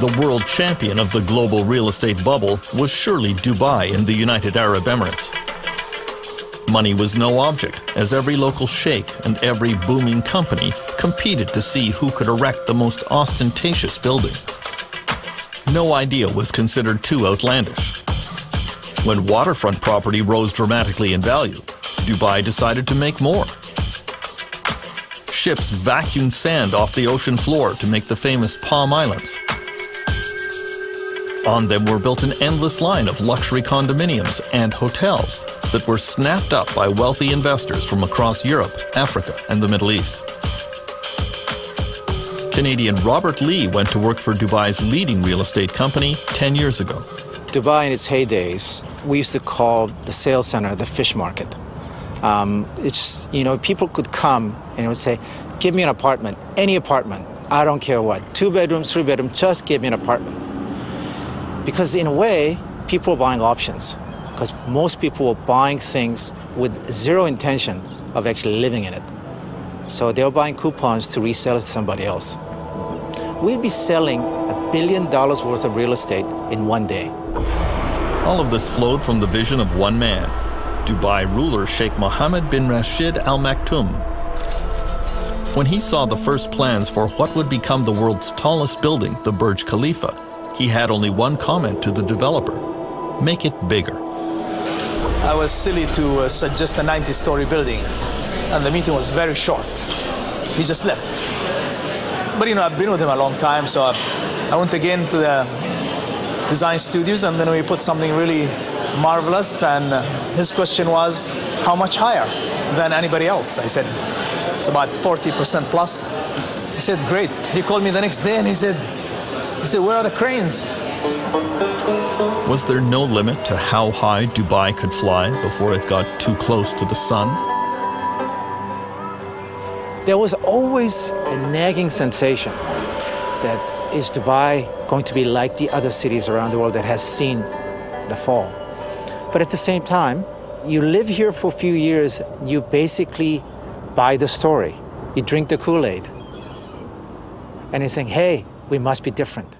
the world champion of the global real estate bubble was surely Dubai in the United Arab Emirates. Money was no object, as every local sheikh and every booming company competed to see who could erect the most ostentatious building. No idea was considered too outlandish. When waterfront property rose dramatically in value, Dubai decided to make more. Ships vacuumed sand off the ocean floor to make the famous Palm Islands. On them were built an endless line of luxury condominiums and hotels that were snapped up by wealthy investors from across Europe, Africa, and the Middle East. Canadian Robert Lee went to work for Dubai's leading real estate company 10 years ago. Dubai in its heydays, we used to call the sales center the fish market. It's, people could come and would say, give me an apartment, any apartment, I don't care what, 2 bedrooms, 3 bedrooms, just give me an apartment. Because in a way, people were buying options, because most people were buying things with zero intention of actually living in it. So they were buying coupons to resell it to somebody else. We'd be selling $1 billion worth of real estate in one day. All of this flowed from the vision of one man, Dubai ruler Sheikh Mohammed bin Rashid Al Maktoum. When he saw the first plans for what would become the world's tallest building, the Burj Khalifa, he had only one comment to the developer: make it bigger. I was silly to suggest a 90-story building, and the meeting was very short. He just left. But I've been with him a long time, so I went again to the design studios, and then we put something really marvelous, and his question was, how much higher than anybody else? I said, it's about 40% plus. He said, great. He called me the next day and he said, where are the cranes? Was there no limit to how high Dubai could fly before it got too close to the sun? There was always a nagging sensation that is Dubai going to be like the other cities around the world that has seen the fall? But at the same time, you live here for a few years, you basically buy the story. You drink the Kool-Aid. And you're saying, hey, we must be different.